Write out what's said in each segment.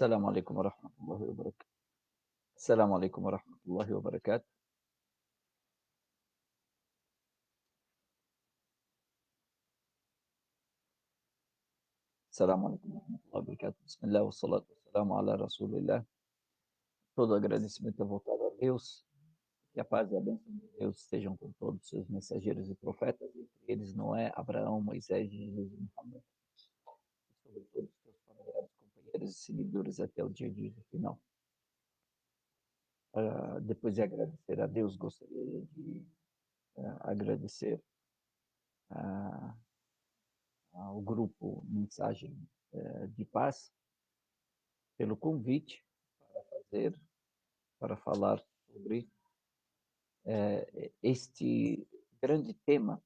السلام عليكم ورحمة الله وبركاته. السلام عليكم ورحمة الله وبركاته. السلام عليكم ورحمة الله وبركاto. Bismillah, wassalatu wassalamu ala Rasulillah. Todo agradecimento é voltado a Deus. Que a paz e a bênção de Deus estejam com todos os seus mensageiros e profetas, entre eles Noé, Abraão, Moisés, Jesus e Muhammad, e sobre todos os seus familiares, companheiros e seguidores até o dia de hoje final. Depois de agradecer a Deus, gostaria de agradecer a ao grupo Mensagem de Paz pelo convite para para falar sobre este grande tema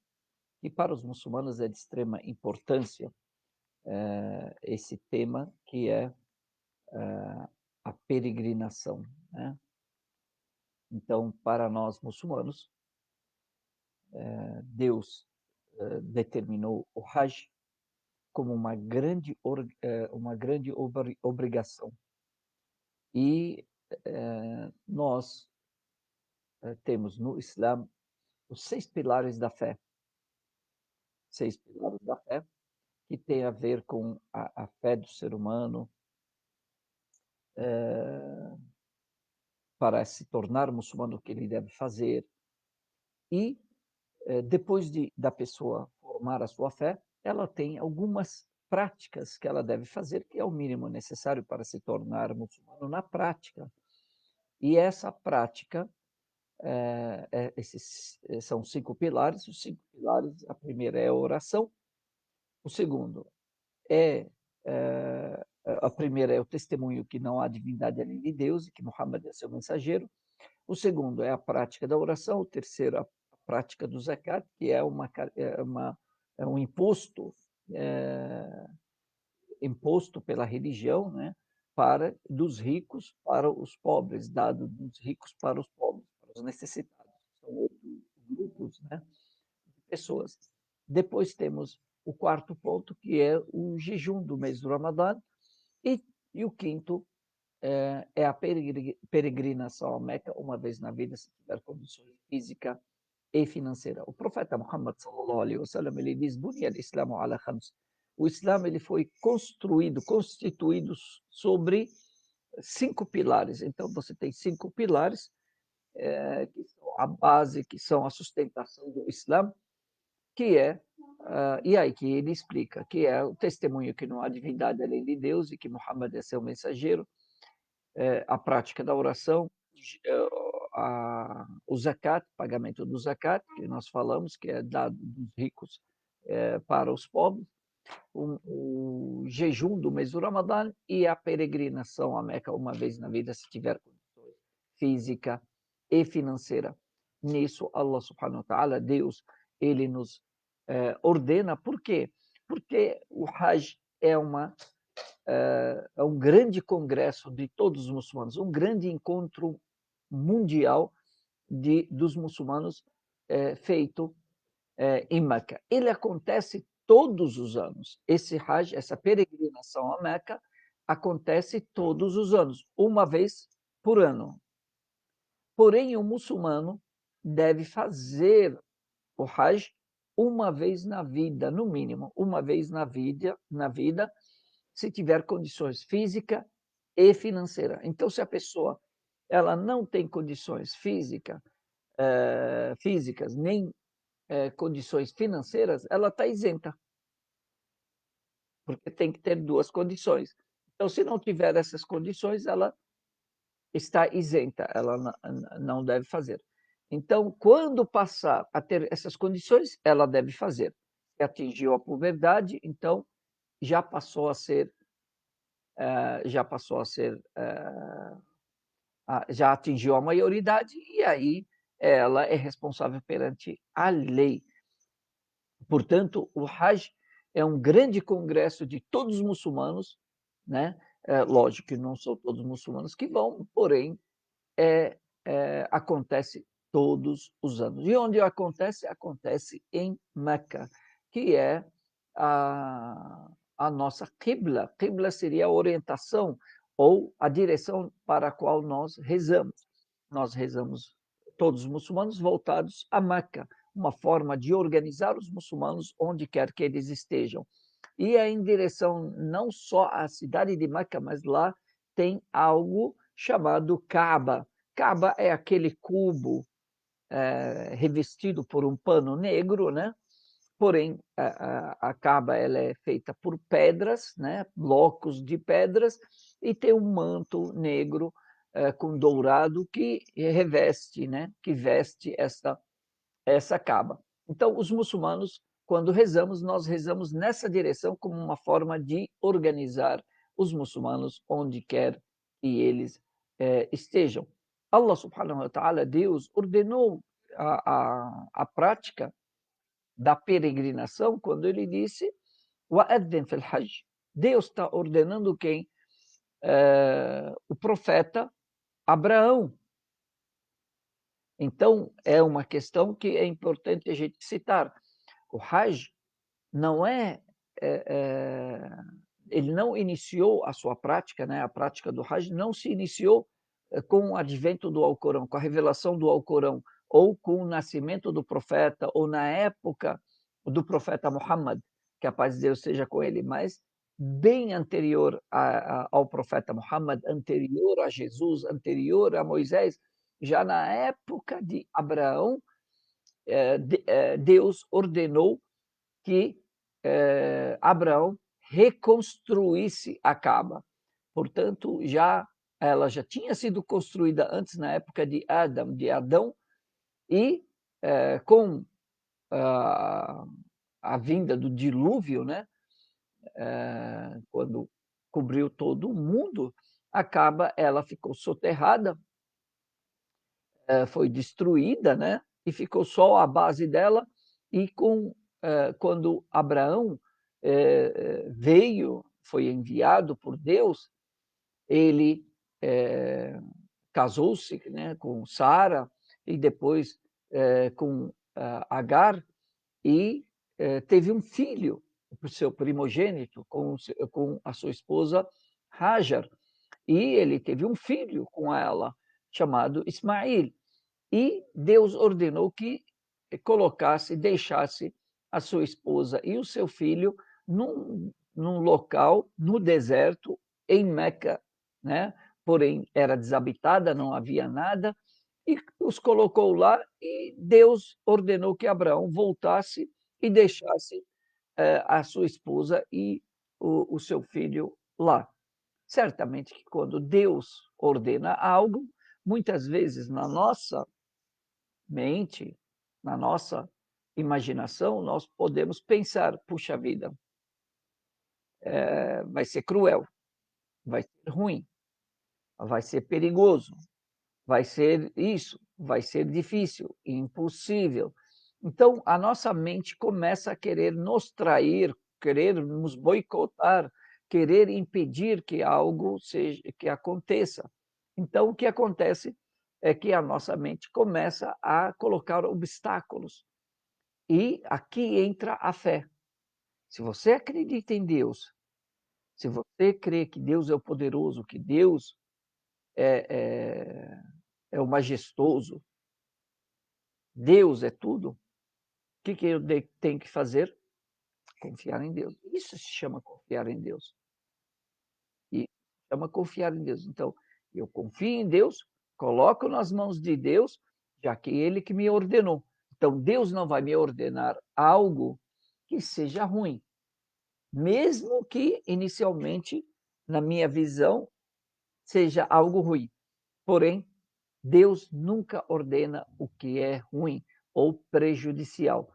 que para os muçulmanos é de extrema importância, esse tema que é a peregrinação, né? Então, para nós muçulmanos, Deus determinou o Hajj como uma grande obrigação. E nós temos no Islã os 6 pilares da fé. 6 pilares da fé, que tem a ver com a fé do ser humano, para se tornar muçulmano, o que ele deve fazer. E, depois da pessoa formar a sua fé, ela tem algumas práticas que ela deve fazer, que é o mínimo necessário para se tornar muçulmano na prática. E essa prática, esses são 5 pilares. Os 5 pilares, a primeira é a oração, o segundo é a primeira é o testemunho que não há divindade além de Deus e que Muhammad é seu mensageiro. O segundo é a prática da oração. O terceiro, a prática do zakat, que é um imposto, imposto pela religião, né, dos ricos para os pobres, dado dos ricos para os pobres, para os necessitados. São 8 grupos, né, de pessoas. Depois temos o quarto ponto, que é o jejum do mês do Ramadã, e o quinto é a peregrinação ao Meca uma vez na vida, se tiver condições física e financeira. O profeta Muhammad sallallahu alaihi wasallam, ele diz: "Bunya al-Islamu ala khams". O Islã ele foi constituído sobre 5 pilares. Então você tem 5 pilares que são a base, que são a sustentação do Islã, que é e aí que ele explica que é o testemunho que não há divindade além de Deus e que Muhammad é seu mensageiro, a prática da oração, o zakat, pagamento do zakat, que nós falamos, que é dado dos ricos para os pobres, o jejum do mês do Ramadã e a peregrinação à Meca uma vez na vida, se tiver condições física e financeira. Nisso, Allah subhanahu wa ta'ala, Deus, ele nos ordena. Por quê? Porque o Hajj é um grande congresso de todos os muçulmanos, um grande encontro mundial dos muçulmanos feito em Meca. Ele acontece todos os anos. Esse Hajj, essa peregrinação a Meca, acontece todos os anos, uma vez por ano. Porém, o muçulmano deve fazer o Hajj uma vez na vida, no mínimo, uma vez na vida, se tiver condições física e financeira. Então, se a pessoa ela não tem condições físicas nem condições financeiras, ela está isenta, porque tem que ter 2 condições. Então, se não tiver essas condições, ela está isenta, ela não deve fazer. Então, quando passar a ter essas condições, ela deve fazer. Se atingiu a puberdade, então já passou a ser já atingiu a maioridade, e aí ela é responsável perante a lei. Portanto, o Hajj é um grande congresso de todos os muçulmanos, né? Lógico que não são todos os muçulmanos que vão, porém, acontece todos os anos. E onde acontece? Acontece em Meca, que é a nossa Qibla. Qibla seria a orientação, ou a direção para a qual nós rezamos. Nós rezamos, todos os muçulmanos, voltados a Meca, uma forma de organizar os muçulmanos onde quer que eles estejam. E é em direção não só à cidade de Meca, mas lá tem algo chamado Kaaba. Kaaba é aquele cubo revestido por um pano negro, né? Porém, a Kaaba ela é feita por pedras, né? Blocos de pedras, e tem um manto negro com dourado que reveste, né? Que veste essa Kaaba. Então, os muçulmanos, quando rezamos, nós rezamos nessa direção como uma forma de organizar os muçulmanos onde quer que eles estejam. Allah subhanahu wa ta'ala, Deus, ordenou a prática da peregrinação quando ele disse وَأَذِّنْ فِي الْحَجِّ. Deus está ordenando quem? O profeta Abraão. Então, é uma questão que é importante a gente citar. O Hajj não ele não iniciou a sua prática, né? A prática do Hajj não se iniciou com o advento do Alcorão, com a revelação do Alcorão, ou com o nascimento do profeta, ou na época do profeta Muhammad, que a paz de Deus seja com ele, mas bem anterior ao profeta Muhammad, anterior a Jesus, anterior a Moisés, já na época de Abraão, Deus ordenou que Abraão reconstruísse a Kaaba. Portanto, ela já tinha sido construída antes, na época de Adão, e com a vinda do dilúvio, né, quando cobriu todo o mundo, a Kaaba ela ficou soterrada, foi destruída, né, e ficou só a base dela, e quando Abraão veio, foi enviado por Deus, ele casou-se, né, com Sara e depois com Agar, e teve um filho, o seu primogênito, com a sua esposa Hajar. E ele teve um filho com ela, chamado Ismail. E Deus ordenou que deixasse a sua esposa e o seu filho num local, no deserto, em Meca, né? Porém, era desabitada, não havia nada, e os colocou lá, e Deus ordenou que Abraão voltasse e deixasse a sua esposa e o seu filho lá. Certamente que quando Deus ordena algo, muitas vezes na nossa mente, na nossa imaginação, nós podemos pensar, puxa vida, vai ser cruel, vai ser ruim, vai ser perigoso, vai ser isso, vai ser difícil, impossível. Então, a nossa mente começa a querer nos trair, querer nos boicotar, querer impedir que algo que aconteça. Então, o que acontece é que a nossa mente começa a colocar obstáculos. E aqui entra a fé. Se você acredita em Deus, se você crê que Deus é o poderoso, que Deus é o majestoso, Deus é tudo, o que eu tenho que fazer? Confiar em Deus. Isso se chama confiar em Deus. E se chama confiar em Deus. Então, eu confio em Deus, coloco nas mãos de Deus, já que Ele que me ordenou. Então, Deus não vai me ordenar algo que seja ruim, mesmo que inicialmente, na minha visão, seja algo ruim. Porém, Deus nunca ordena o que é ruim ou prejudicial.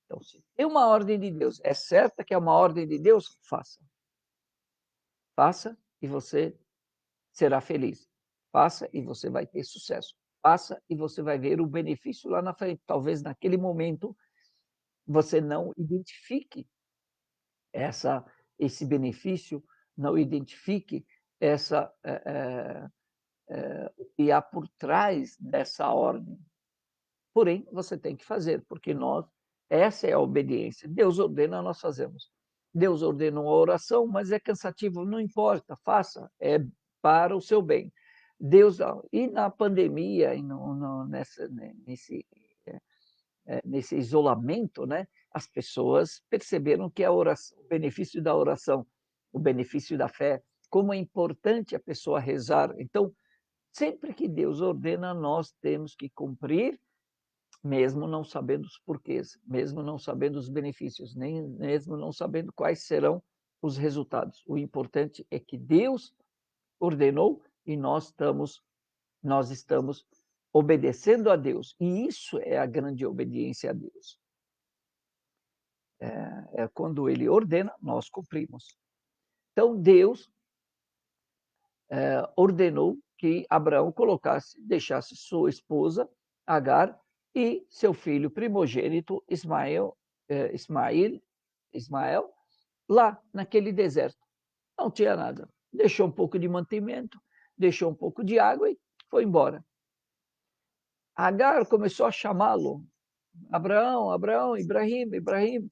Então, se tem uma ordem de Deus, é certa que é uma ordem de Deus, faça. Faça e você será feliz. Faça e você vai ter sucesso. Faça e você vai ver o benefício lá na frente. Talvez naquele momento você não identifique esse benefício, não identifique o que há por trás dessa ordem. Porém, você tem que fazer, porque essa é a obediência. Deus ordena, nós fazemos. Deus ordena uma oração, mas é cansativo, não importa, faça. para o seu bem. Deus, e na pandemia, e nesse isolamento, né, as pessoas perceberam que a oração, o benefício da oração, o benefício da fé, como é importante a pessoa rezar. Então, sempre que Deus ordena, nós temos que cumprir, mesmo não sabendo os porquês, mesmo não sabendo os benefícios, nem mesmo não sabendo quais serão os resultados. O importante é que Deus ordenou e nós estamos obedecendo a Deus. E isso é a grande obediência a Deus. É quando ele ordena, nós cumprimos. Então, Deus ordenou que Abraão deixasse sua esposa, Agar, e seu filho primogênito, Ismael, lá naquele deserto. Não tinha nada. Deixou um pouco de mantimento, deixou um pouco de água e foi embora. Agar começou a chamá-lo. Abraão, Abraão, Ibrahim, Ibrahim.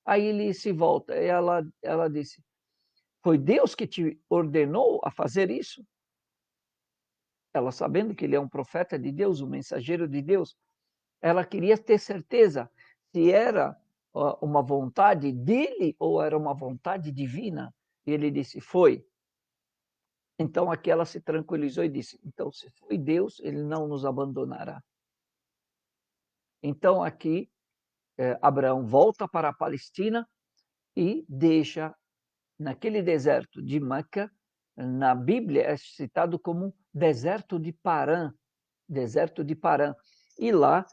Aí ele se volta e ela disse, foi Deus que te ordenou a fazer isso? Ela, sabendo que ele é um profeta de Deus, um mensageiro de Deus, ela queria ter certeza se era uma vontade dele ou era uma vontade divina. E ele disse, foi. Então aqui ela se tranquilizou e disse, então se foi Deus, ele não nos abandonará. Então aqui Abraão volta para a Palestina e deixa naquele deserto de Meca, na Bíblia é citado como deserto de Parã, deserto de Parã. E lá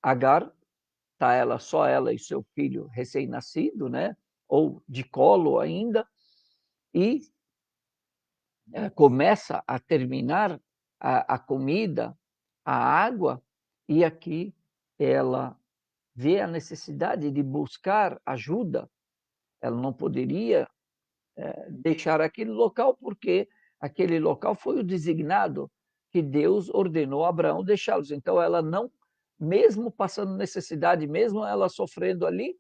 Agar, tá só ela e seu filho recém-nascido, né? Ou de colo ainda, e começa a terminar a comida, a água, e aqui ela vê a necessidade de buscar ajuda. Ela não poderia deixar aquele local, porque aquele local foi o designado que Deus ordenou a Abraão deixá-los. Então, ela não, mesmo passando necessidade, mesmo ela sofrendo ali,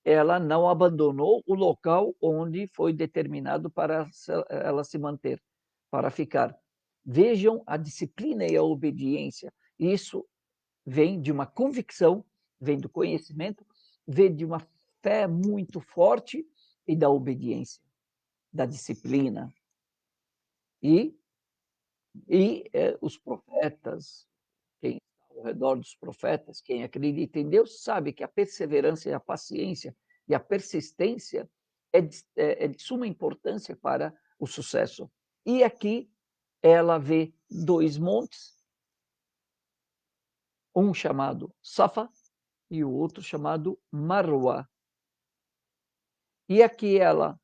ela não abandonou o local onde foi determinado para ela se manter, para ficar. Vejam a disciplina e a obediência. Isso vem de uma convicção, vem do conhecimento, vem de uma fé muito forte e da obediência, da disciplina. Os profetas, quem está ao redor dos profetas, quem acredita em Deus, sabe que a perseverança e a paciência e a persistência é de suma importância para o sucesso. E aqui ela vê dois montes, um chamado Safa e o outro chamado Marwa. E aqui ela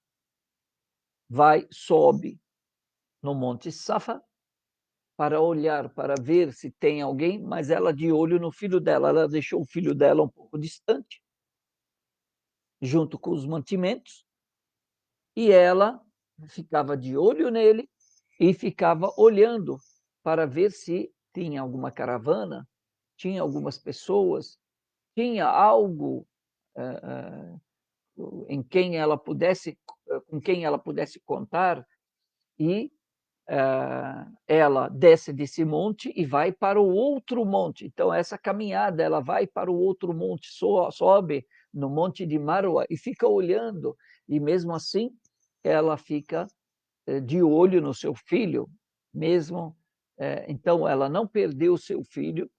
sobe no Monte Safa para olhar, para ver se tem alguém, mas ela de olho no filho dela. Ela deixou o filho dela um pouco distante, junto com os mantimentos, e ela ficava de olho nele e ficava olhando para ver se tinha alguma caravana, tinha algumas pessoas, tinha algo em quem ela pudesse, com quem ela pudesse contar, e ela desce desse monte e vai para o outro monte. Então, essa caminhada, ela vai para o outro monte, sobe no monte de Marwa e fica olhando, e mesmo assim, ela fica de olho no seu filho, mesmo. Então, ela não perdeu o seu filho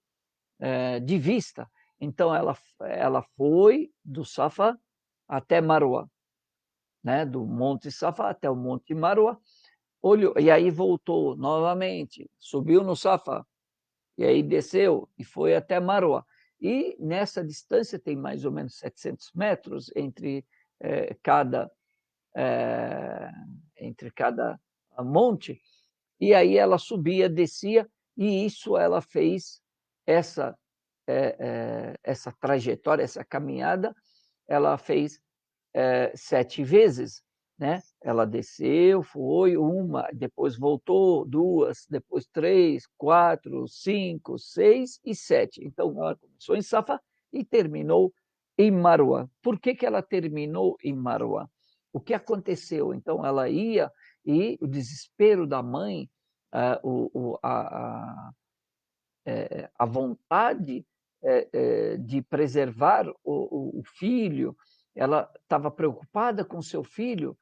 de vista. Então, ela foi do Safa até Marwa, né? Do Monte Safa até o Monte Marwa, olhou, e aí voltou novamente, subiu no Safa, e aí desceu e foi até Marwa. E nessa distância tem mais ou menos 700 metros cada, eh, entre cada monte, e aí ela subia, descia, e isso ela fez, essa trajetória, essa caminhada, ela fez 7 vezes, né? Ela desceu, foi uma, depois voltou, duas, depois 3, 4, 5, 6 e 7. Então, ela começou em Safa e terminou em Marwa. Por que ela terminou em Marwa? o que aconteceu? Então, ela ia e o desespero da mãe, a vontade de preservar o filho, ela estava preocupada com seu filho,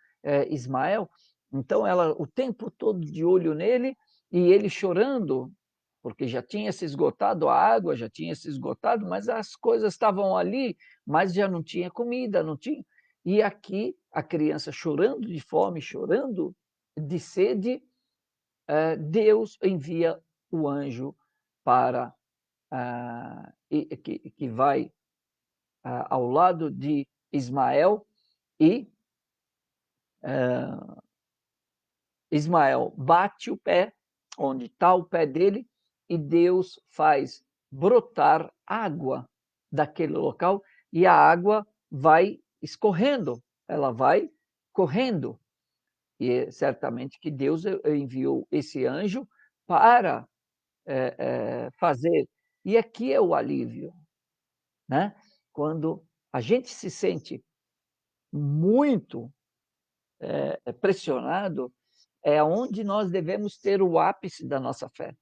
Ismael, então ela o tempo todo de olho nele e ele chorando, porque já tinha se esgotado a água, já tinha se esgotado, mas as coisas estavam ali, mas já não tinha comida, não tinha. E aqui a criança chorando de fome, chorando de sede, Deus envia o anjo para que vai ao lado de Ismael e Ismael bate o pé onde está o pé dele e Deus faz brotar água daquele local e a água vai escorrendo, ela vai correndo. E certamente que Deus enviou esse anjo para fazer. E aqui é o alívio, né? Quando a gente se sente muito pressionado, é onde nós devemos ter o ápice da nossa fé,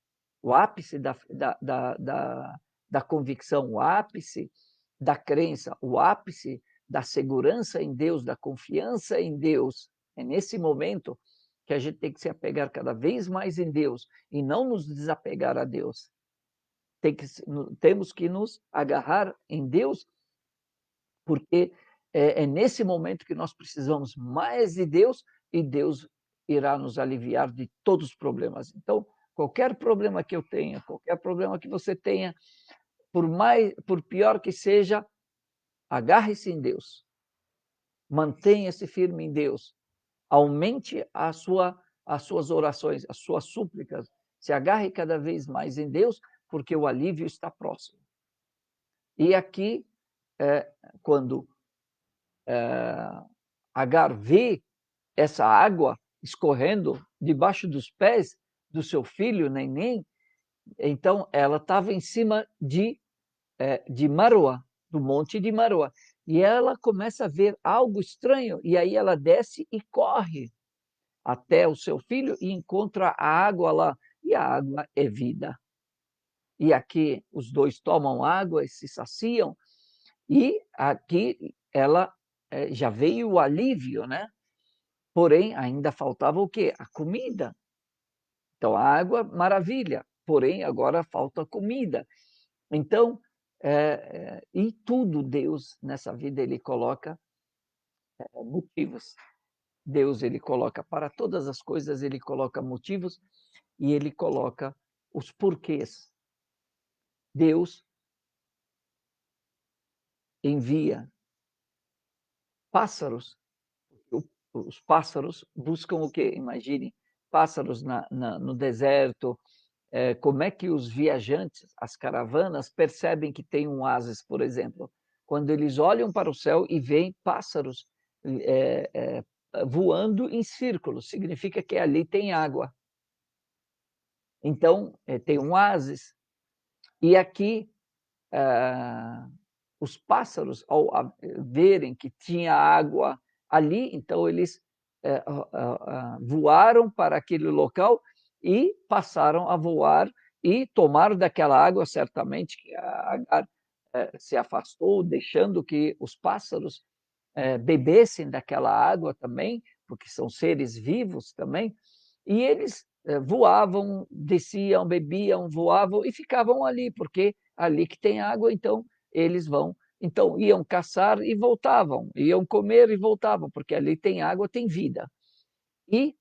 o ápice da convicção, o ápice da crença, o ápice da segurança em Deus, da confiança em Deus. É nesse momento que a gente tem que se apegar cada vez mais em Deus e não nos desapegar a Deus. Temos que nos agarrar em Deus, porque é nesse momento que nós precisamos mais de Deus e Deus irá nos aliviar de todos os problemas. Então, qualquer problema que eu tenha, qualquer problema que você tenha, por pior que seja, agarre-se em Deus, mantenha-se firme em Deus, aumente as suas orações, as suas súplicas, se agarre cada vez mais em Deus, porque o alívio está próximo. E aqui, quando Agar vê essa água escorrendo debaixo dos pés do seu filho, Neném, então ela estava em cima de Maroa, do monte de Maroa. E ela começa a ver algo estranho, e aí ela desce e corre até o seu filho e encontra a água lá. E a água é vida. E aqui os dois tomam água e se saciam, e aqui ela já veio o alívio, né? Porém, ainda faltava o quê? A comida. Então, a água, maravilha, porém, agora falta comida. Então, e tudo Deus, nessa vida, Ele coloca motivos. Deus, Ele coloca para todas as coisas, Ele coloca motivos e Ele coloca os porquês. Deus envia pássaros. Os pássaros buscam o quê? Imagine, pássaros no deserto. Como é que os viajantes, as caravanas, percebem que tem um oásis, por exemplo? Quando eles olham para o céu e veem pássaros voando em círculos, significa que ali tem água. Então, tem um oásis. E aqui, os pássaros, ao verem que tinha água ali, então eles voaram para aquele local e passaram a voar e tomaram daquela água, certamente que a Agar se afastou, deixando que os pássaros bebessem daquela água também, porque são seres vivos também, e eles voavam, desciam, bebiam, voavam e ficavam ali, porque ali que tem água, então eles vão. Então, iam caçar e voltavam, iam comer e voltavam, porque ali tem água, tem vida. E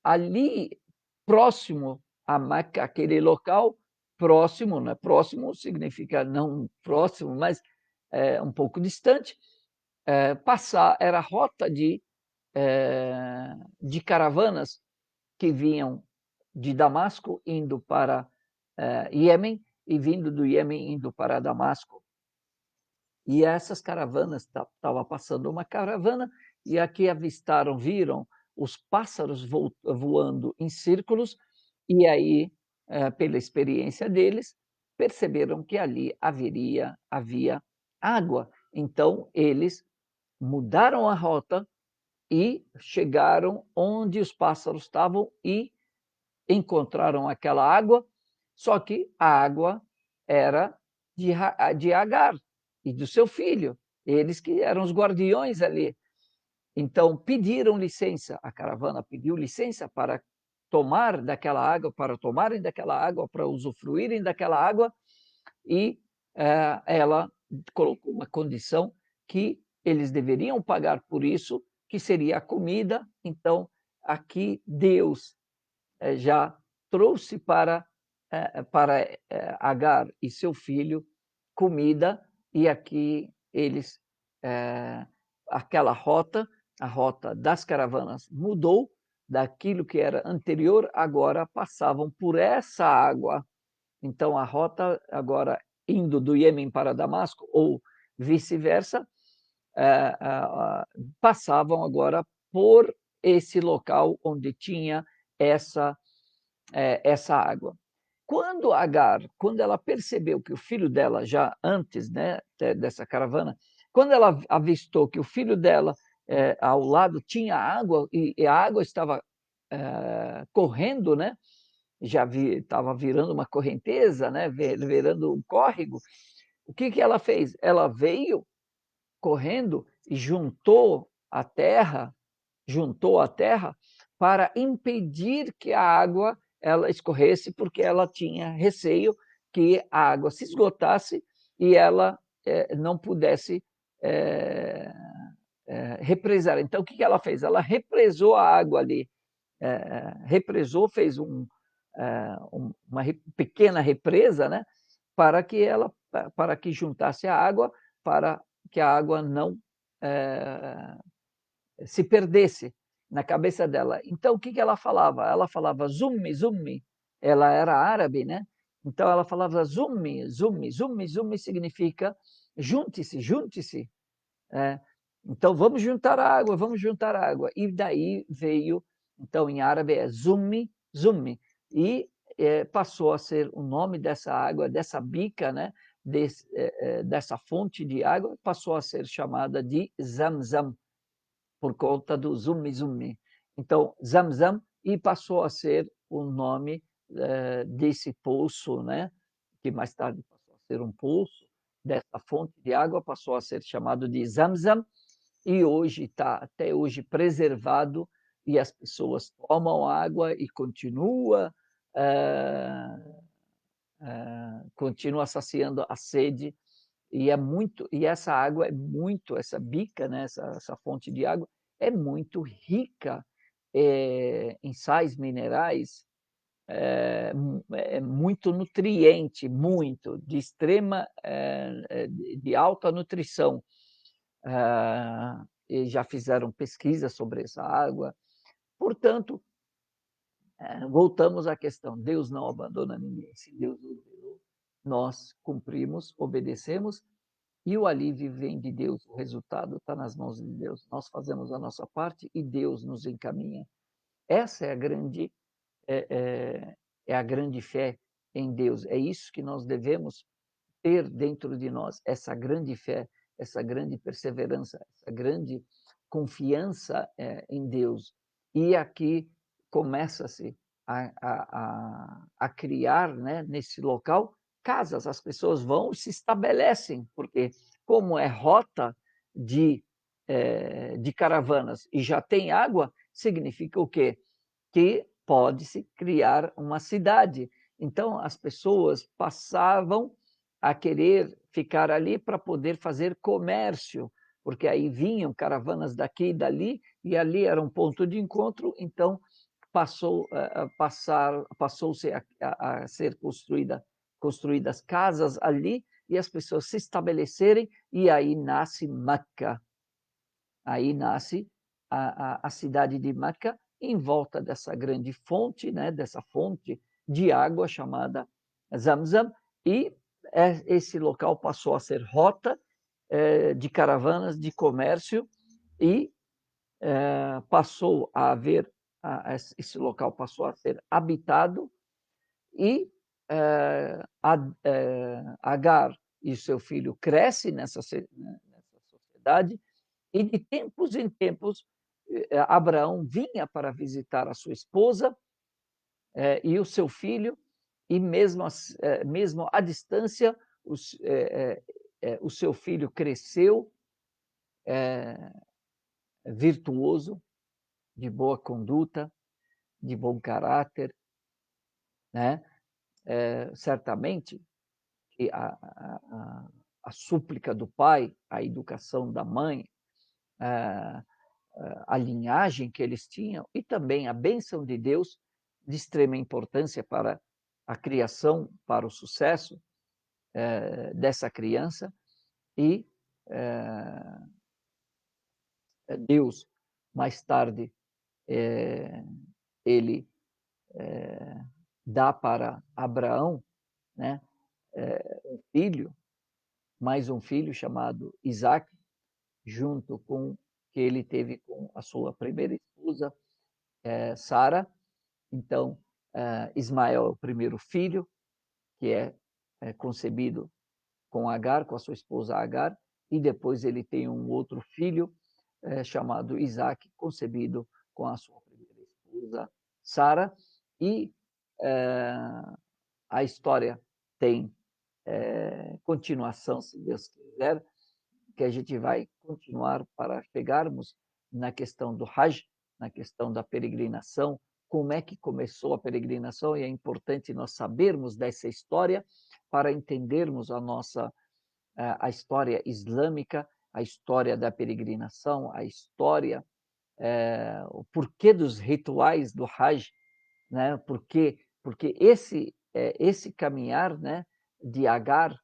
ali, próximo àquele local, próximo, né? Próximo significa não próximo, mas um pouco distante, era a rota de caravanas que vinham de Damasco indo para Iêmen e vindo do Iêmen indo para Damasco. E essas caravanas, estava passando uma caravana e aqui avistaram, viram os pássaros voando em círculos e aí, pela experiência deles, perceberam que ali havia água. Então, eles mudaram a rota e chegaram onde os pássaros estavam e encontraram aquela água, só que a água era de Agar e do seu filho, eles que eram os guardiões ali. Então pediram licença, a caravana pediu licença para tomar daquela água, para tomarem daquela água, para usufruírem daquela água, e ela colocou uma condição que eles deveriam pagar por isso, que seria a comida. Então, aqui Deus já trouxe para Agar e seu filho comida, e aqui eles, aquela rota, a rota das caravanas mudou daquilo que era anterior, agora passavam por essa água. Então, a rota agora indo do Iêmen para Damasco, ou vice-versa, passavam agora por esse local onde tinha essa água. Quando Agar, quando ela percebeu que o filho dela, já antes, né, dessa caravana, quando ela avistou que o filho dela ao lado tinha água, e a água estava correndo, né, já estava virando uma correnteza, né, virando um córrego, o que, que ela fez? Ela veio correndo e juntou a terra para impedir que a água ela escorresse, porque ela tinha receio que a água se esgotasse e ela não pudesse represar. Então, o que ela fez? Ela represou a água ali, represou, fez uma pequena represa, né, para que juntasse a água, para que a água não se perdesse na cabeça dela. Então, o que ela falava? Ela falava zummi, zummi. Ela era árabe, né? Então, ela falava zummi, zummi, zummi, zummi significa junte-se, junte-se. Então, vamos juntar água, vamos juntar água. E daí veio, então, em árabe é zummi, zummi. E passou a ser o nome dessa água, dessa bica, né? Dessa fonte de água, passou a ser chamada de Zamzam, por conta do Zummi Zummi. Então, Zamzam, e passou a ser o nome desse poço, né? Que mais tarde passou a ser um poço, dessa fonte de água, passou a ser chamado de Zamzam, e hoje está até hoje preservado, e as pessoas tomam água e continua saciando a sede, e essa água é muito, essa bica, né, essa fonte de água é muito rica em sais minerais, muito nutriente, muito, de extrema, de alta nutrição. E já fizeram pesquisa sobre essa água. Portanto, voltamos à questão, Deus não abandona ninguém. Se Deus ordenou, nós cumprimos, obedecemos, e o alívio vem de Deus, o resultado está nas mãos de Deus. Nós fazemos a nossa parte e Deus nos encaminha. Essa é a grande fé em Deus. É isso que nós devemos ter dentro de nós, essa grande fé, essa grande perseverança, essa grande confiança em Deus. E aqui começa-se a criar, né, nesse local, casas. As pessoas vão e se estabelecem, porque como é rota de caravanas e já tem água, significa o quê? Que pode-se criar uma cidade. Então, as pessoas passavam a querer ficar ali para poder fazer comércio, porque aí vinham caravanas daqui e dali, e ali era um ponto de encontro, então passou-se a ser construídas casas ali, e as pessoas se estabelecerem, e aí nasce Meca. Aí nasce a cidade de Meca, em volta dessa grande fonte, né, dessa fonte de água chamada Zamzam, e esse local passou a ser rota de caravanas de comércio, e passou a haver, esse local passou a ser habitado, e Agar e seu filho crescem nessa sociedade, E de tempos em tempos, Abraão vinha para visitar a sua esposa e o seu filho, e mesmo à distância, o seu filho cresceu virtuoso, de boa conduta, de bom caráter, né? Certamente que a súplica do pai, a educação da mãe, a linhagem que eles tinham e também a bênção de Deus, de extrema importância para a criação, para o sucesso dessa criança, e Deus, mais tarde, ele dá para Abraão, né, um filho, mais um filho chamado Isaac, junto com que ele teve com a sua primeira esposa, Sara. Então, Ismael é o primeiro filho, que é concebido com Agar, com a sua esposa Agar, e depois ele tem um outro filho chamado Isaac, concebido com a sua primeira esposa Sara, e a história tem continuação, se Deus quiser, que a gente vai continuar para chegarmos na questão do Hajj, na questão da peregrinação, como é que começou a peregrinação, e é importante nós sabermos dessa história para entendermos a história islâmica, a história da peregrinação, a história, o porquê dos rituais do Hajj, né? Porque esse caminhar, né, de Agar,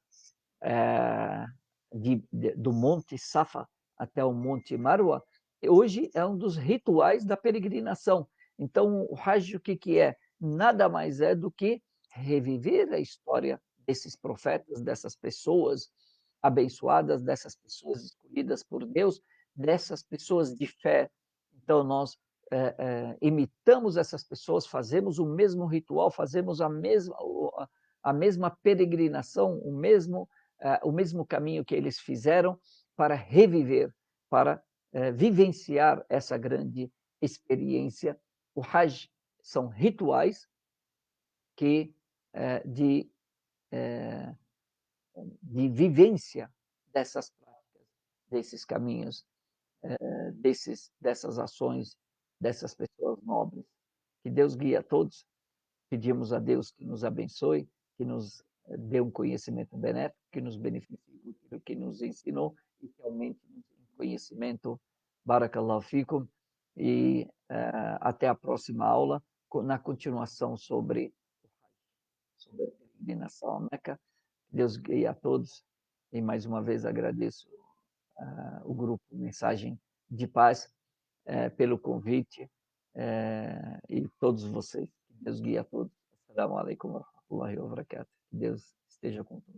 do Monte Safa até o Monte Marwa, hoje é um dos rituais da peregrinação. Então, o Hajj, o que é? Nada mais é do que reviver a história desses profetas, dessas pessoas abençoadas, dessas pessoas escolhidas por Deus, dessas pessoas de fé. Então, nós imitamos essas pessoas, fazemos o mesmo ritual, fazemos a mesma peregrinação, o mesmo caminho que eles fizeram para reviver, para vivenciar essa grande experiência. O Hajj são rituais que de vivência dessas práticas, desses caminhos, dessas ações, dessas pessoas nobres. Que Deus guie a todos. Pedimos a Deus que nos abençoe, que nos dê um conhecimento benéfico, que nos beneficie do que nos ensinou e que aumente o conhecimento. Barakallahu fikum. E até a próxima aula, na continuação sobre a peregrinação à Meca. Deus guie a todos. E mais uma vez agradeço o grupo Mensagem de Paz pelo convite e todos vocês. Deus guie a todos. Assalamu alaikum wa rahmatullahi wa barakatuh. Que Deus esteja com todos.